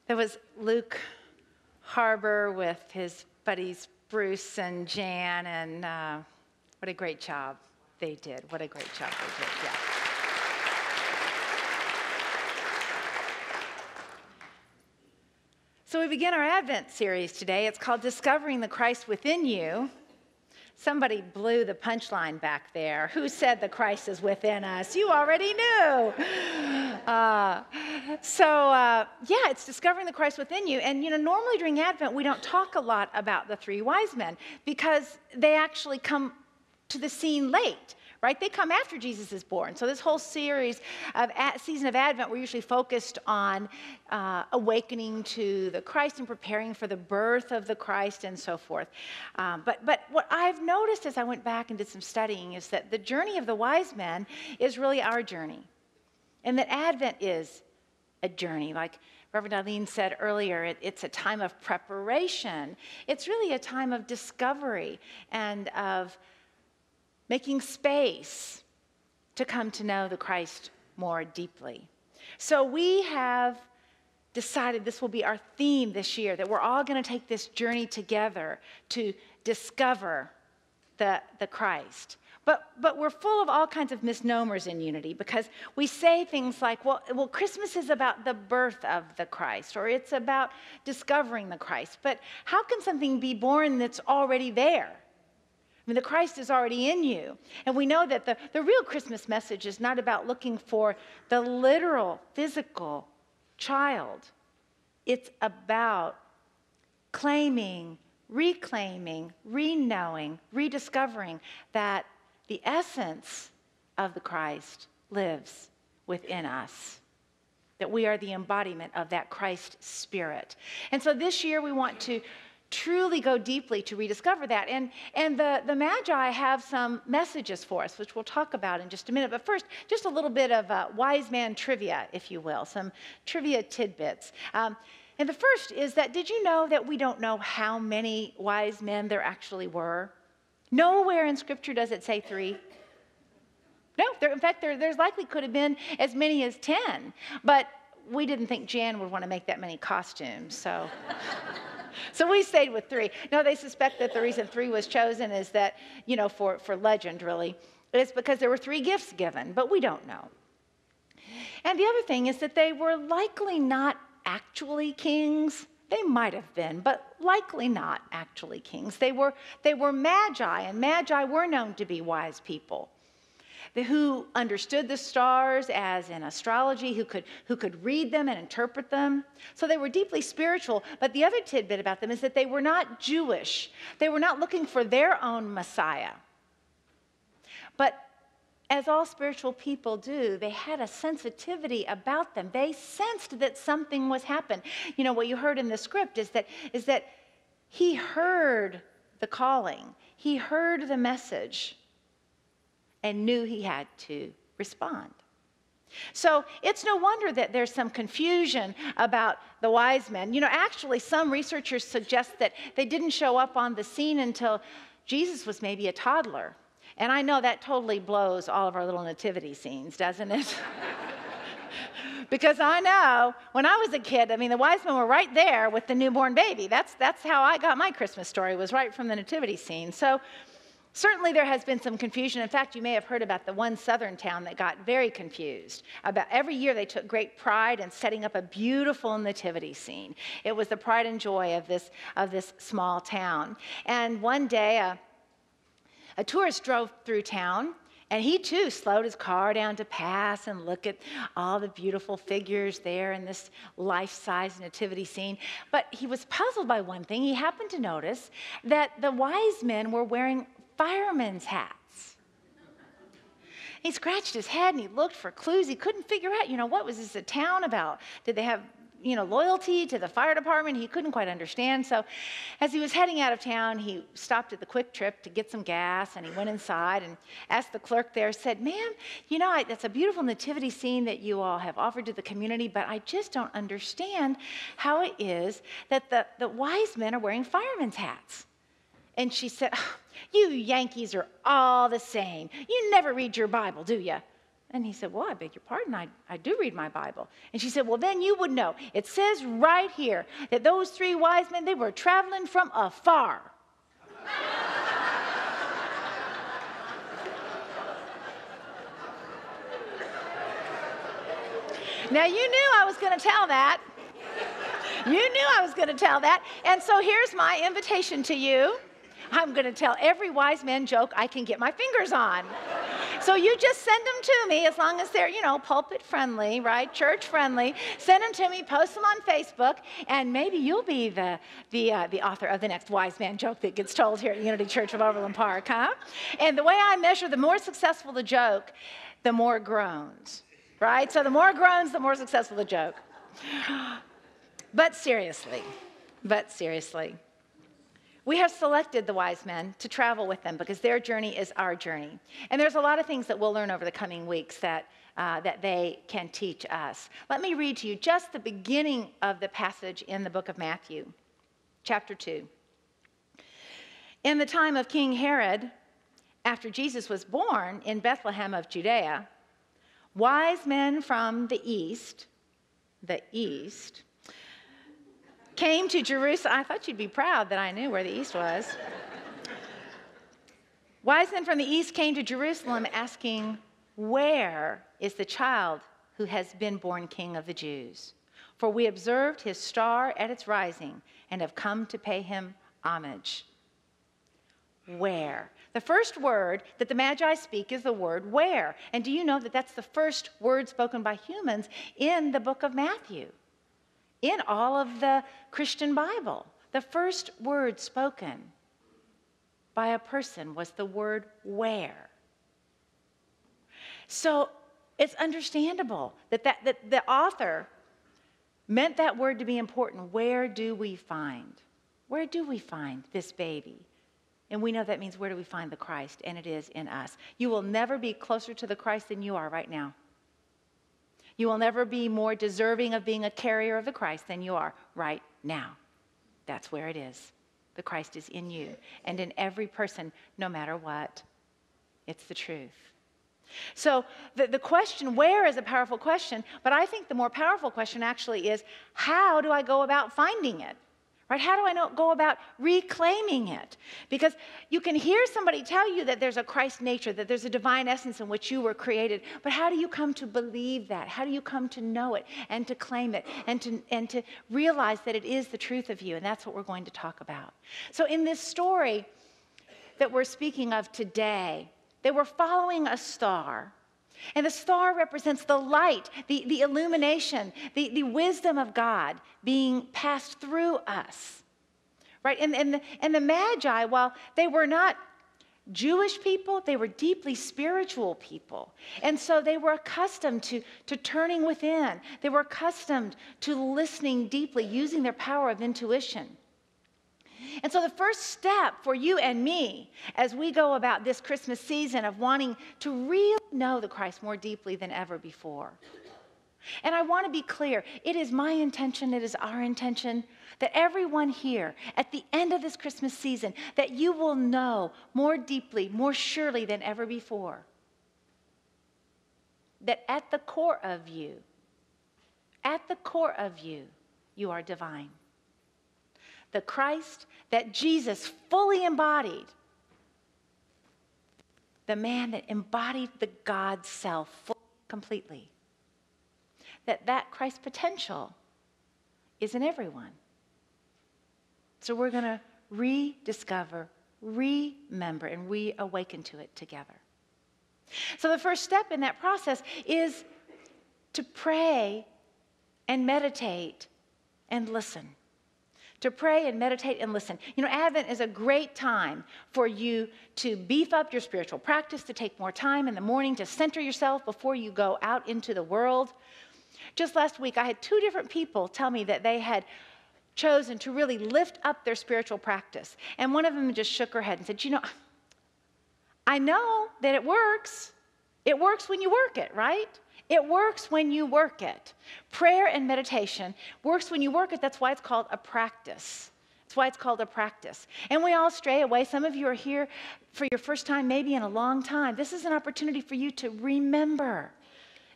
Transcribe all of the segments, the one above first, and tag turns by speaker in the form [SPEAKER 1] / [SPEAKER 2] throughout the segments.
[SPEAKER 1] There was Luke Harbor with his buddies Bruce and Jan, and what a great job they did. What a great job they did, yeah. So we begin our Advent series today. It's called Discovering the Christ Within You. Somebody blew the punchline back there. Who said the Christ is within us? You already knew. It's discovering the Christ within you. And, normally during Advent, we don't talk a lot about the three wise men because they actually come to the scene late, right? They come after Jesus is born. So this whole series of season of Advent, we're usually focused on awakening to the Christ and preparing for the birth of the Christ and so forth. But what I've noticed as I went back and did some studying is that the journey of the wise men is really our journey. And that Advent is a journey. Like Reverend Eileen said earlier, it's a time of preparation. It's really a time of discovery and of making space to come to know the Christ more deeply. So we have decided this will be our theme this year, that we're all going to take this journey together to discover the Christ. But we're full of all kinds of misnomers in Unity because we say things like, well, Christmas is about the birth of the Christ, or it's about discovering the Christ. But how can something be born that's already there? I mean, the Christ is already in you. And we know that the real Christmas message is not about looking for the literal, physical child. It's about claiming, reclaiming, re-knowing, rediscovering that the essence of the Christ lives within us, that we are the embodiment of that Christ spirit. And so this year we want to truly go deeply to rediscover that. And the Magi have some messages for us, which we'll talk about in just a minute. But first, just a little bit of wise man trivia, if you will, some trivia tidbits. And the first is that, did you know that we don't know how many wise men there actually were? Nowhere in Scripture does it say 3. No, in fact, there's likely could have been as many as 10. But we didn't think Jan would want to make that many costumes, so... So we stayed with 3. No, they suspect that the reason 3 was chosen is that, for legend, really, it's because there were 3 gifts given, but we don't know. And the other thing is that they were likely not actually kings. They might have been, but likely not actually kings. They were magi, and magi were known to be wise people who understood the stars as in astrology, who could read them and interpret them. So they were deeply spiritual. But the other tidbit about them is that they were not Jewish. They were not looking for their own Messiah. But as all spiritual people do, they had a sensitivity about them. They sensed that something was happening. What you heard in the script is that he heard the calling. He heard the message and knew he had to respond. So it's no wonder that there's some confusion about the wise men. Actually, some researchers suggest that they didn't show up on the scene until Jesus was maybe a toddler. And I know that totally blows all of our little nativity scenes, doesn't it? Because I know when I was a kid, the wise men were right there with the newborn baby. That's how I got my Christmas story, was right from the nativity scene. So certainly there has been some confusion. In fact, you may have heard about the one southern town that got very confused. About every year they took great pride in setting up a beautiful nativity scene. It was the pride and joy of this small town. And one day a tourist drove through town, and he too slowed his car down to pass and look at all the beautiful figures there in this life-size nativity scene. But he was puzzled by one thing. He happened to notice that the wise men were wearing firemen's hats. He scratched his head and he looked for clues. He couldn't figure out, what was this a town about? Did they have, loyalty to the fire department? He couldn't quite understand. So as he was heading out of town, he stopped at the Quick Trip to get some gas, and he went inside and asked the clerk there, said, "Ma'am, that's a beautiful nativity scene that you all have offered to the community, but I just don't understand how it is that the wise men are wearing firemen's hats." And she said, "Oh, you Yankees are all the same. You never read your Bible, do you?" And he said, well, I beg your pardon, I do read my Bible. And she said, well, then you would know. It says right here that those 3 wise men, they were traveling from afar. Now, you knew I was going to tell that. You knew I was going to tell that. And so here's my invitation to you. I'm going to tell every wise man joke I can get my fingers on. So you just send them to me, as long as they're, pulpit friendly, right? Church friendly. Send them to me, post them on Facebook, and maybe you'll be the author of the next wise man joke that gets told here at Unity Church of Overland Park, huh? And the way I measure, the more successful the joke, the more groans, right? So the more groans, the more successful the joke. But seriously, we have selected the wise men to travel with them because their journey is our journey. And there's a lot of things that we'll learn over the coming weeks that they can teach us. Let me read to you just the beginning of the passage in the book of Matthew, chapter 2. In the time of King Herod, after Jesus was born in Bethlehem of Judea, wise men from the east, came to Jerusalem. I thought you'd be proud that I knew where the east was. Wise men from the east came to Jerusalem asking, where is the child who has been born King of the Jews? For we observed his star at its rising and have come to pay him homage. Where? The first word that the Magi speak is the word where. And do you know that that's the first word spoken by humans in the book of Matthew? In all of the Christian Bible, the first word spoken by a person was the word where. So it's understandable that the author meant that word to be important. Where do we find this baby? And we know that means where do we find the Christ? And it is in us. You will never be closer to the Christ than you are right now. You will never be more deserving of being a carrier of the Christ than you are right now. That's where it is. The Christ is in you and in every person, no matter what. It's the truth. So the question, where, is a powerful question, but I think the more powerful question actually is, how do I go about finding it? Right? How do I go about reclaiming it? Because you can hear somebody tell you that there's a Christ nature, that there's a divine essence in which you were created, but how do you come to believe that? How do you come to know it and to claim it and to realize that it is the truth of you? And that's what we're going to talk about. So in this story that we're speaking of today, they were following a star. And the star represents the light, the illumination, the wisdom of God being passed through us, right? And the Magi, while they were not Jewish people, they were deeply spiritual people. And so they were accustomed to turning within. They were accustomed to listening deeply, using their power of intuition. And so the first step for you and me as we go about this Christmas season of wanting to really know the Christ more deeply than ever before. And I want to be clear, it is my intention, it is our intention that everyone here at the end of this Christmas season, that you will know more deeply, more surely than ever before, that at the core of you, you are divine. The Christ that Jesus fully embodied, the man that embodied the God self fully, completely, that Christ potential is in everyone. So we're going to rediscover, remember, and reawaken to it together. So the first step in that process is to pray and meditate and listen. To pray and meditate and listen. You know, Advent is a great time for you to beef up your spiritual practice, to take more time in the morning, to center yourself before you go out into the world. Just last week, I had 2 different people tell me that they had chosen to really lift up their spiritual practice. And one of them just shook her head and said, you know, I know that it works. It works when you work it, right? It works when you work it. Prayer and meditation works when you work it. That's why it's called a practice. That's why it's called a practice. And we all stray away. Some of you are here for your first time, maybe in a long time. This is an opportunity for you to remember.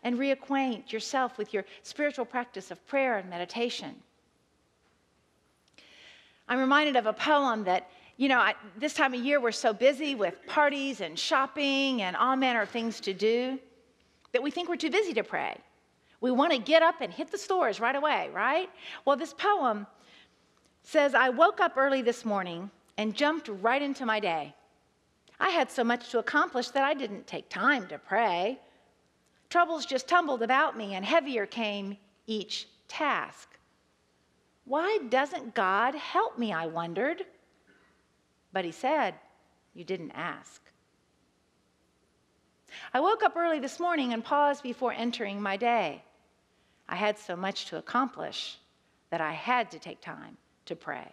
[SPEAKER 1] and reacquaint yourself with your spiritual practice of prayer and meditation. I'm reminded of a poem that, this time of year we're so busy with parties and shopping and all manner of things to do that we think we're too busy to pray. We want to get up and hit the stores right away, right? Well, this poem says, I woke up early this morning and jumped right into my day. I had so much to accomplish that I didn't take time to pray. Troubles just tumbled about me and heavier came each task. Why doesn't God help me, I wondered. But he said, you didn't ask. I woke up early this morning and paused before entering my day. I had so much to accomplish that I had to take time to pray.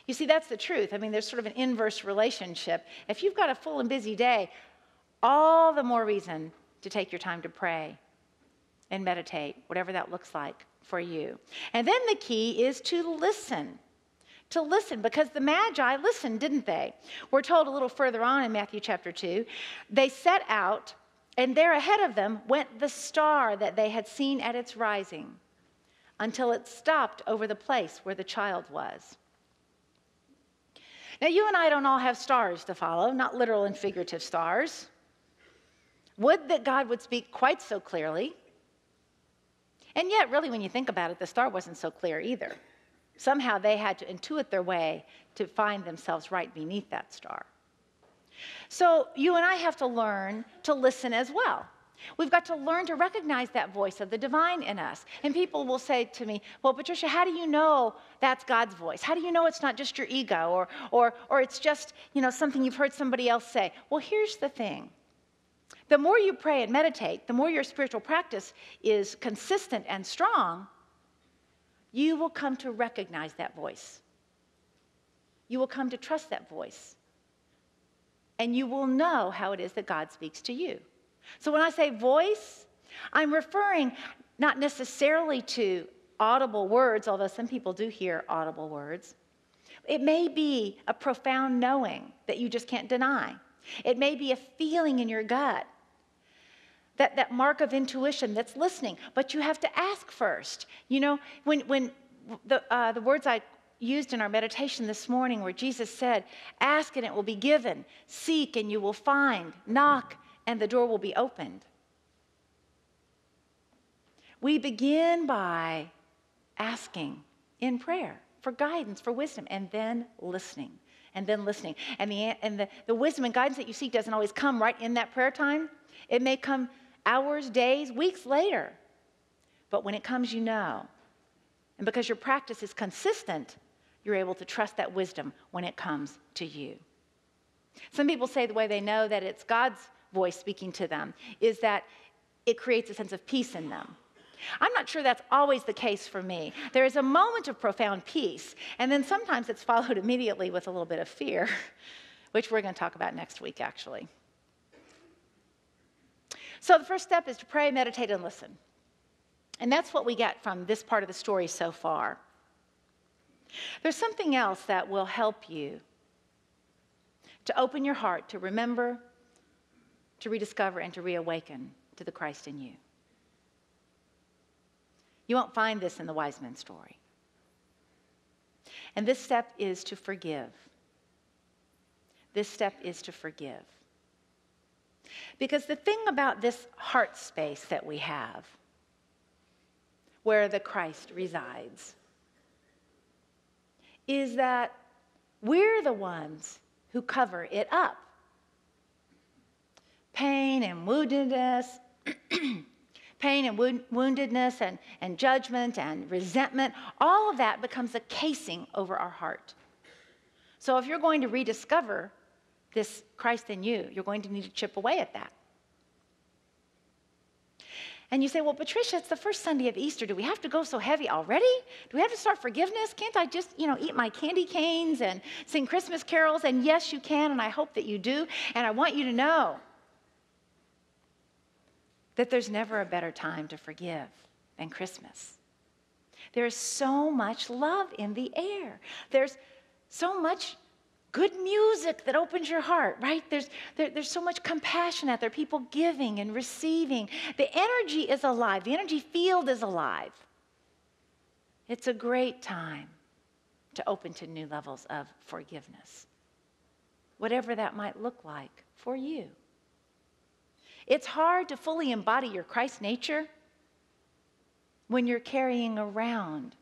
[SPEAKER 1] You see, that's the truth. There's sort of an inverse relationship. If you've got a full and busy day, all the more reason to take your time to pray and meditate, whatever that looks like for you. And then the key is to listen. To listen, because the Magi listened, didn't they? We're told a little further on in Matthew chapter 2, they set out, and there ahead of them went the star that they had seen at its rising, until it stopped over the place where the child was. Now, you and I don't all have stars to follow, not literal and figurative stars. Would that God would speak quite so clearly. And yet, really, when you think about it, the star wasn't so clear either. Somehow they had to intuit their way to find themselves right beneath that star. So you and I have to learn to listen as well. We've got to learn to recognize that voice of the divine in us. And people will say to me, well, Patricia, how do you know that's God's voice? How do you know it's not just your ego or it's just, something you've heard somebody else say? Well, here's the thing. The more you pray and meditate, the more your spiritual practice is consistent and strong, you will come to recognize that voice. You will come to trust that voice. And you will know how it is that God speaks to you. So when I say voice, I'm referring not necessarily to audible words, although some people do hear audible words. It may be a profound knowing that you just can't deny. It may be a feeling in your gut, that mark of intuition that's listening, but you have to ask first. When the words I used in our meditation this morning where Jesus said, ask and it will be given, seek and you will find, knock and the door will be opened. We begin by asking in prayer for guidance, for wisdom, and then listening, and then listening. And the wisdom and guidance that you seek doesn't always come right in that prayer time. It may come hours, days, weeks later. But when it comes, you know. And because your practice is consistent, you're able to trust that wisdom when it comes to you. Some people say the way they know that it's God's voice speaking to them is that it creates a sense of peace in them. I'm not sure that's always the case for me. There is a moment of profound peace, and then sometimes it's followed immediately with a little bit of fear, which we're going to talk about next week, actually. So the first step is to pray, meditate, and listen. And that's what we get from this part of the story so far. There's something else that will help you to open your heart, to remember, to rediscover, and to reawaken to the Christ in you. You won't find this in the wise men's story. And this step is to forgive. This step is to forgive. Because the thing about this heart space that we have, where the Christ resides, is that we're the ones who cover it up. Pain and woundedness, and judgment and resentment, all of that becomes a casing over our heart. So if you're going to rediscover this Christ in you, you're going to need to chip away at that. And you say, well, Patricia, it's the first Sunday of Easter. Do we have to go so heavy already? Do we have to start forgiveness? Can't I just, eat my candy canes and sing Christmas carols? And yes, you can, and I hope that you do. And I want you to know that there's never a better time to forgive than Christmas. There is so much love in the air. There's so much good music that opens your heart, right? There's so much compassion out there, people giving and receiving. The energy is alive. The energy field is alive. It's a great time to open to new levels of forgiveness, whatever that might look like for you. It's hard to fully embody your Christ nature when you're carrying around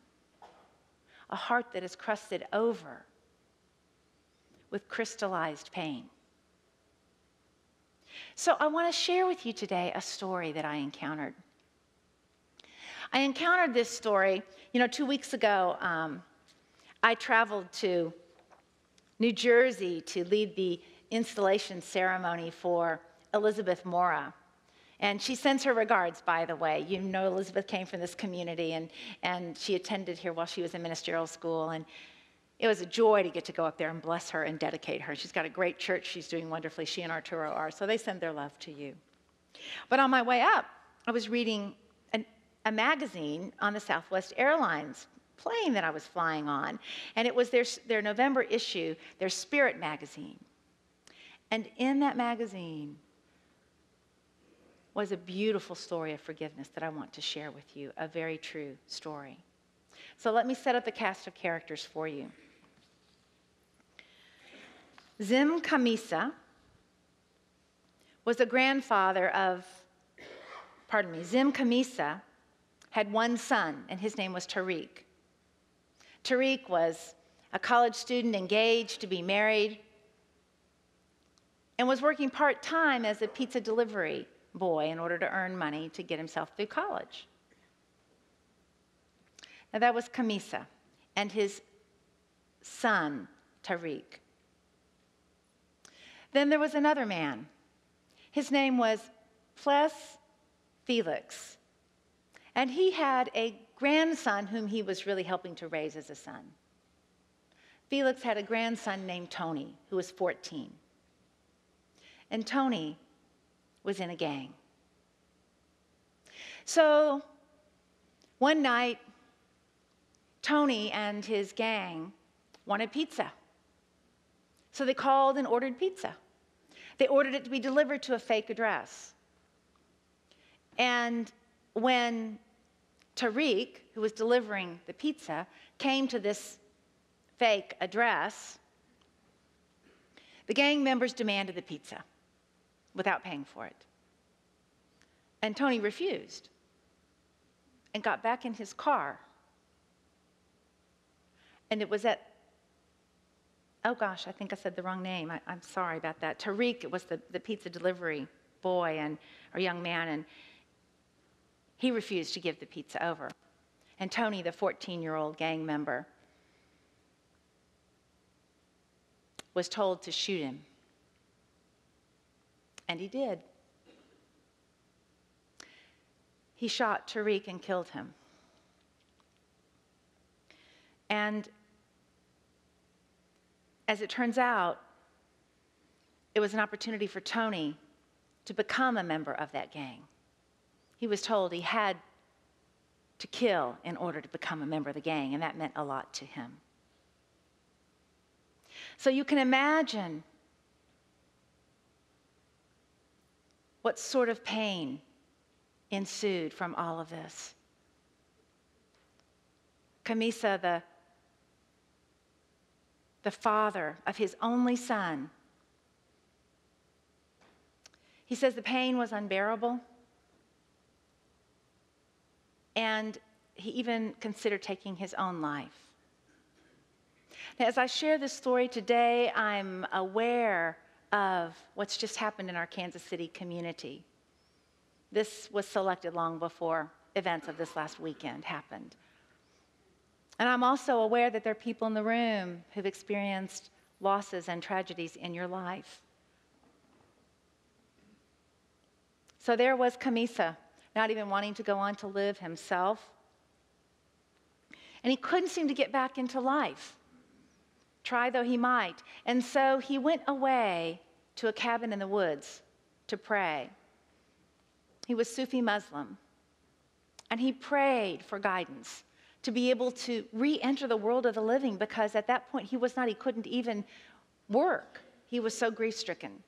[SPEAKER 1] a heart that is crusted over with crystallized pain. So I want to share with you today a story that I encountered. I encountered this story, 2 weeks ago. I traveled to New Jersey to lead the installation ceremony for Elizabeth Mora. And she sends her regards, by the way. Elizabeth came from this community, and she attended here while she was in ministerial school. And it was a joy to get to go up there and bless her and dedicate her. She's got a great church. She's doing wonderfully. She and Arturo are. So they send their love to you. But on my way up, I was reading a magazine on the Southwest Airlines plane that I was flying on. And it was their November issue, their Spirit magazine. And in that magazine was a beautiful story of forgiveness that I want to share with you, a very true story. So let me set up the cast of characters for you. Zim Camisa was the grandfather Zim Camisa had one son, and his name was Tariq. Tariq was a college student engaged to be married and was working part-time as a pizza delivery boy in order to earn money to get himself through college. Now that was Camisa and his son, Tariq. Then there was another man. His name was Ples Felix. And he had a grandson whom he was really helping to raise as a son. Felix had a grandson named Tony, who was 14. And Tony was in a gang. So one night, Tony and his gang wanted pizza. So they called and ordered pizza. They ordered it to be delivered to a fake address. And when Tariq, who was delivering the pizza, came to this fake address, the gang members demanded the pizza without paying for it. And Tony refused and got back in his car. And it was I think I said the wrong name. I'm sorry about that. Tariq was the pizza delivery boy or young man, and he refused to give the pizza over. And Tony, the 14-year-old gang member, was told to shoot him. And he did. He shot Tariq and killed him. And as it turns out, it was an opportunity for Tony to become a member of that gang. He was told he had to kill in order to become a member of the gang, and that meant a lot to him. So you can imagine what sort of pain ensued from all of this. Camisa, the father of his only son, he says the pain was unbearable, and he even considered taking his own life. Now, as I share this story today, I'm aware of what's just happened in our Kansas City community. This was selected long before events of this last weekend happened. And I'm also aware that there are people in the room who've experienced losses and tragedies in your life. So there was Camisa, not even wanting to go on to live himself. And he couldn't seem to get back into life, try though he might. And so he went away to a cabin in the woods to pray. He was Sufi Muslim, and he prayed for guidance to be able to re-enter the world of the living, because at that point he couldn't even work. He was so grief-stricken.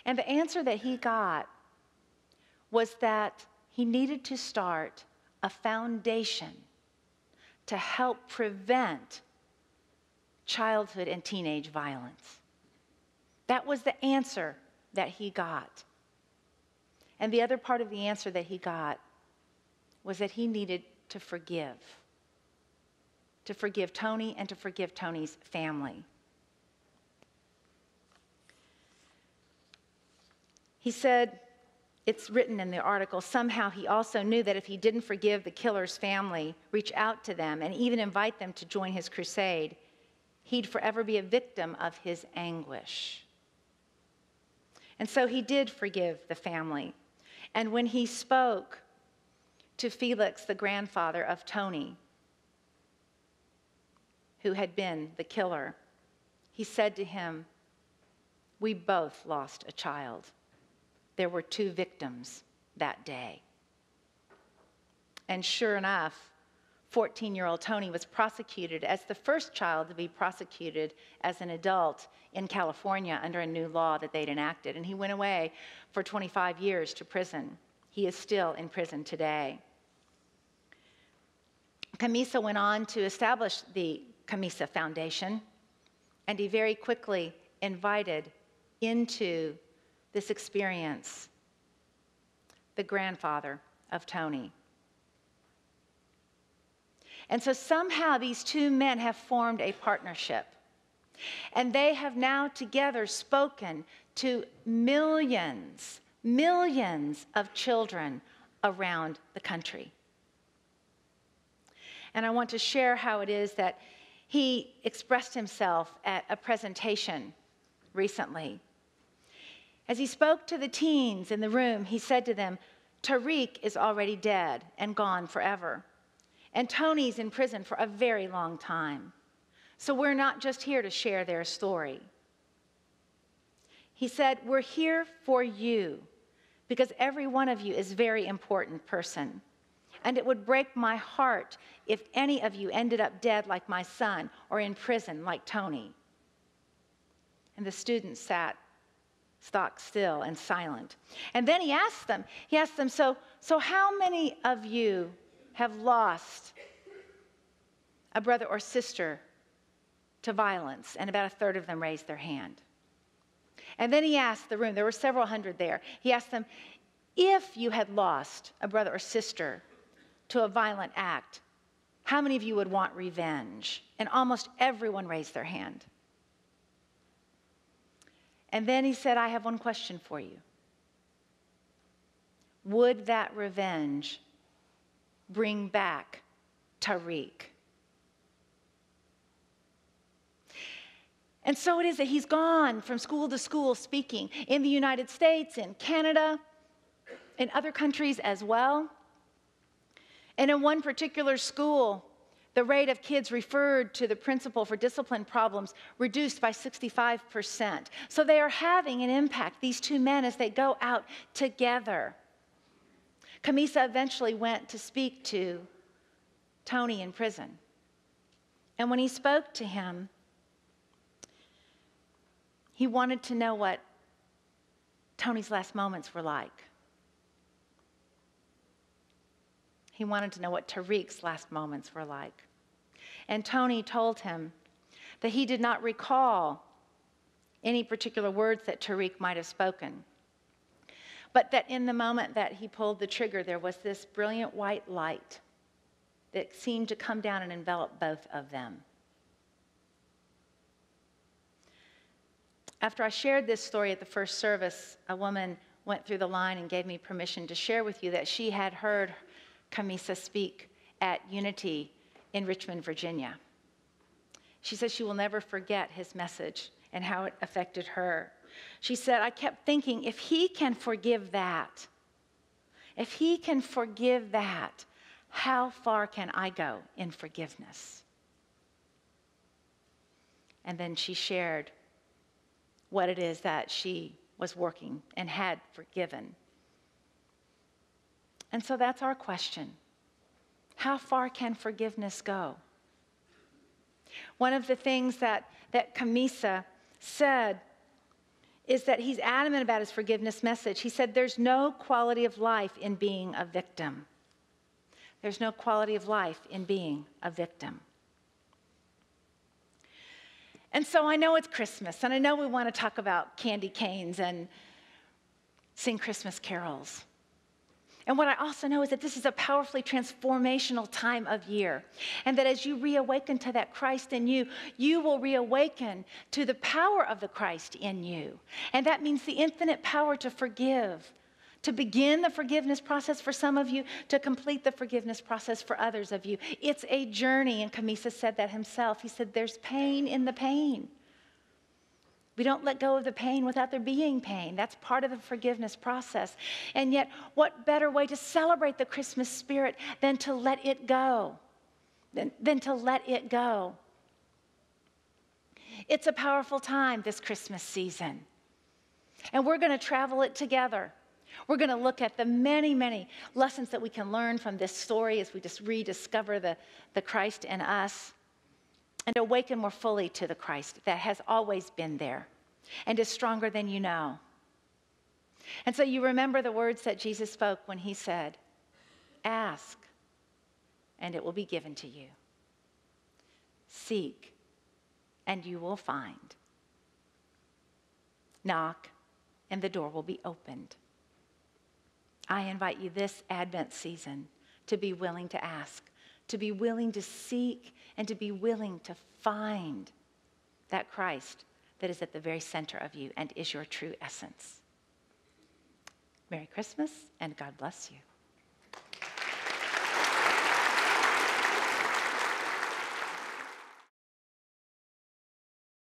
[SPEAKER 1] And the answer that he got was that he needed to start a foundation to help prevent childhood and teenage violence. That was the answer that he got. And the other part of the answer that he got was that he needed to forgive Tony and to forgive Tony's family. He said, it's written in the article, somehow he also knew that if he didn't forgive the killer's family, reach out to them, and even invite them to join his crusade, he'd forever be a victim of his anguish. And so he did forgive the family. And when he spoke to Felix, the grandfather of Tony, who had been the killer, he said to him, "We both lost a child. There were 2 victims that day." And sure enough, 14-year-old Tony was prosecuted as the first child to be prosecuted as an adult in California under a new law that they'd enacted. And he went away for 25 years to prison. He is still in prison today. Camisa went on to establish the Camisa Foundation, and he very quickly invited into this experience the grandfather of Tony. And so somehow these 2 men have formed a partnership, and they have now together spoken to millions of children around the country. And I want to share how it is that he expressed himself at a presentation recently. As he spoke to the teens in the room, he said to them, "Tariq is already dead and gone forever. And Tony's in prison for a very long time. So we're not just here to share their story." He said, "We're here for you because every one of you is a very important person. And it would break my heart if any of you ended up dead like my son or in prison like Tony." And the students sat stock still and silent. And then he asked them, so how many of you have lost a brother or sister to violence? And about a third of them raised their hand. And then he asked the room, there were several hundred there, he asked them, if you had lost a brother or sister to a violent act, how many of you would want revenge? And almost everyone raised their hand. And then he said, I have one question for you. Would that revenge bring back Tariq? And so it is that he's gone from school to school speaking in the United States, in Canada, in other countries as well. And in one particular school, the rate of kids referred to the principal for discipline problems reduced by 65%. So they are having an impact, these 2 men, as they go out together. Camisa eventually went to speak to Tony in prison. And when he spoke to him, he wanted to know what Tony's last moments were like. He wanted to know what Tariq's last moments were like. And Tony told him that he did not recall any particular words that Tariq might have spoken, but that in the moment that he pulled the trigger, there was this brilliant white light that seemed to come down and envelop both of them. After I shared this story at the first service, a woman went through the line and gave me permission to share with you that she had heard Camisa speak at Unity in Richmond, Virginia. She says she will never forget his message and how it affected her. She said, I kept thinking, if he can forgive that, how far can I go in forgiveness? And then she shared what it is that she was working and had forgiven. And so that's our question. How far can forgiveness go? One of the things that Camisa said is that he's adamant about his forgiveness message. He said, there's no quality of life in being a victim. There's no quality of life in being a victim. And so I know it's Christmas, and I know we want to talk about candy canes and sing Christmas carols. And what I also know is that this is a powerfully transformational time of year. And that as you reawaken to that Christ in you, you will reawaken to the power of the Christ in you. And that means the infinite power to forgive, to begin the forgiveness process for some of you, to complete the forgiveness process for others of you. It's a journey, and Camisa said that himself. He said, there's pain in the pain. We don't let go of the pain without there being pain. That's part of the forgiveness process. And yet, what better way to celebrate the Christmas spirit than to let it go? Than to let it go. It's a powerful time, this Christmas season. And we're going to travel it together. We're going to look at the many, many lessons that we can learn from this story as we just rediscover the Christ in us. And awaken more fully to the Christ that has always been there and is stronger than you know. And so you remember the words that Jesus spoke when he said, ask, and it will be given to you. Seek, and you will find. Knock, and the door will be opened. I invite you this Advent season to be willing to ask, to be willing to seek, and to be willing to find that Christ that is at the very center of you and is your true essence. Merry Christmas, and God bless you.